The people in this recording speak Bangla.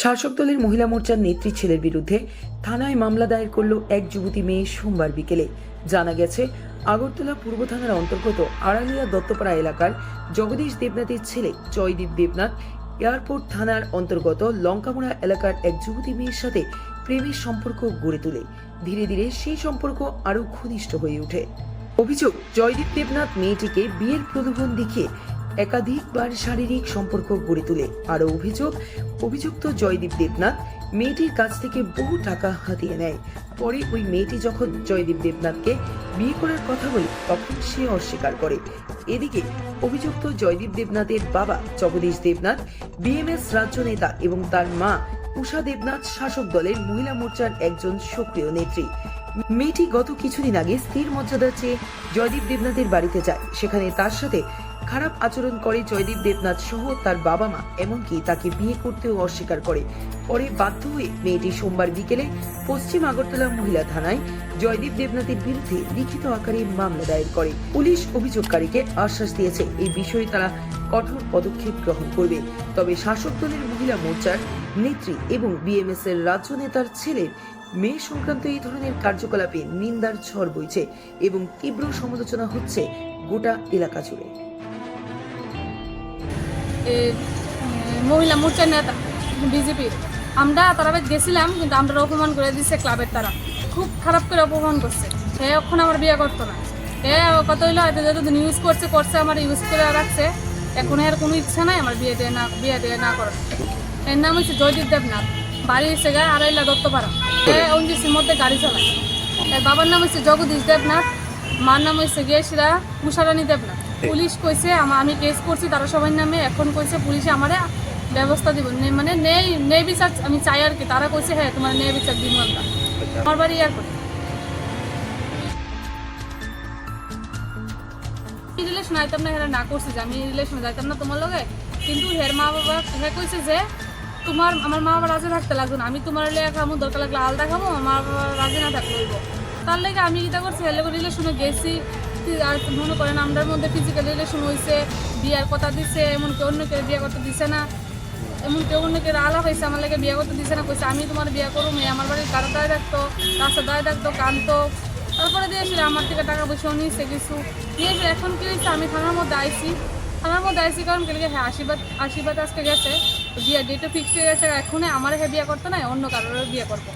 শাসক দলের মহিলা মোর্চার নেত্রী ছেলের বিরুদ্ধে থানায় মামলা দায়ের করল এক যুবতী মেয়ে সোমবার বিকেলে। জানা গেছে, আগরতলা পূর্ব থানার অন্তর্গত আড়ালিয়া দত্তপাড়া এলাকার জগদীশ দেবনাথের ছেলে জয়দীপ দেবনাথ এয়ারপোর্ট থানার অন্তর্গত লঙ্কামোড়া এলাকার এক যুবতী মেয়ের সাথে প্রেমের সম্পর্ক গড়ে তোলে। ধীরে ধীরে সেই সম্পর্ক আরো ঘনিষ্ঠ হয়ে ওঠে। অভিযোগ, জয়দীপ দেবনাথ মেয়েটিকে বিয়ের প্রলোভন দেখিয়ে একাধিকবার শারীরিক সম্পর্ক গড়ে তোলে। আরও অভিযুক্ত জয়দীপ দেবনাথ মেয়েটির কাছ থেকে বহু টাকা হাতিয়ে নেয়। পরে ওই মেয়েটি যখন জয়দীপ দেবনাথকে বিয়ে করার কথা বলে তখন সে অস্বীকার করে। এদিকে অভিযুক্ত জয়দীপ দেবনাথের বাবা জগদীশ দেবনাথ বিএমএস রাজ্য নেতা এবং তার মা উষা দেবনাথ শাসক দলের মহিলা মোর্চার একজন সক্রিয় নেত্রী। মেয়েটি গত কিছুদিন আগে স্থির মর্যাদার চেয়ে জয়দীপ দেবনাথের বাড়িতে যায়। সেখানে তার সাথে খারাপ আচরণ করে জয়দীপ দেবনাথ সহ তার বাবা মা, এমনকি তাকে বিয়ে করতেও অস্বীকার করে। পরে বাধ্য হয়ে মেয়েটি সোমবার বিকেলে পশ্চিম আগরতলা মহিলা থানায় জয়দীপ দেবনাথের বিরুদ্ধে লিখিত আকারে মামলা দায়ের করে। পুলিশ অভিযোগকারীকে আশ্বাস দিয়েছে এই বিষয়ে তারা কঠোর পদক্ষেপ গ্রহণ করবে। তবে শাসক দলের মহিলা মোর্চার নেত্রী এবং বিএমএস এর রাজ্য নেতার ছেলের মেয়ে সংক্রান্ত এই ধরনের কার্যকলাপে নিন্দার ঝড় বইছে এবং তীব্র সমালোচনা হচ্ছে গোটা এলাকা জুড়ে। মহিলা মোর্চার নেতা বিজেপির আমরা তারা গেছিলাম, কিন্তু আমরা অপমান করে দিচ্ছে ক্লাবের। তারা খুব খারাপ করে অপমান করছে। সে এখন আমার বিয়ে করতো না। কত হইলো যতদিন ইউজ করছে আমার ইউজ করে রাখছে। এখন এর কোনো ইচ্ছা নাই আমার বিয়ে দিয়ে না করার। এর নাম হচ্ছে জয়দীপ দেবনাথ, বাড়ি হচ্ছে গায়ে আড়াইলা দত্তপাড়া। 29-এর মধ্যে গাড়ি চালায়। এর বাবার নাম হচ্ছে জগদীশ দেবনাথ, মার নাম হচ্ছে গিয়েছিলা উষারানী দেবনাথ। পুলিশ কইছে আমি কেস করছি তারা সবাই নামে। এখন কইছে পুলিশে আমারে ব্যবস্থা দিব, মানে নেই বিচার আমি চাই আর কি। তারা কইছে হ্যাঁ তোমার নেই বিচার দিব আমরা। আমার বাড়ি এয়ারপোর্ট। রিলেশন আইতাম না, হেরা না করছে যে আমি রিলেশনে যাইতাম না তোমার লগে। কিন্তু হের মা বাবা কইছে যে আমার মা বাবা রাজি থাকতে লাগবে না, আমি তোমার লেগে খামো, দরকার লাগলে আলাদা খাবো, আমার বাবা রাজি না থাকতে হইব। তার লেগে আমি কিতা করছি, হের লেগে রিলেশনে গেছি। আর মনে করেন আমরার মধ্যে ফিজিক্যাল রিলেশন হয়েছে, বিয়ার কথা দিচ্ছে। এমনকি অন্য কেউ বিয়ে করতে দিছে না, এমনকি অন্য কেউ আলাপ হয়েছে আমার লেগে বিয়ে করতে দিছে না। কইছে আমি তোমার বিয়ে করবো। মেয়ে আমার বাড়ির কারো দায় থাকতো, রাস্তা দায় থাকতো, কানতো। তারপরে দিয়েছিল আমার থেকে টাকা পয়সা নিয়েছে কিছু দিয়েছে। এখন কি হয়েছে, আমি থানার মধ্যে আইছি কারণ কেলিকে হ্যাঁ আশীর্বাদ আজকে গেছে, বিয়ে ডেটও ফিক্সড হয়ে গেছে। এখন আমার বিয়ে করতে নাই, অন্য কারোর বিয়ে করবো।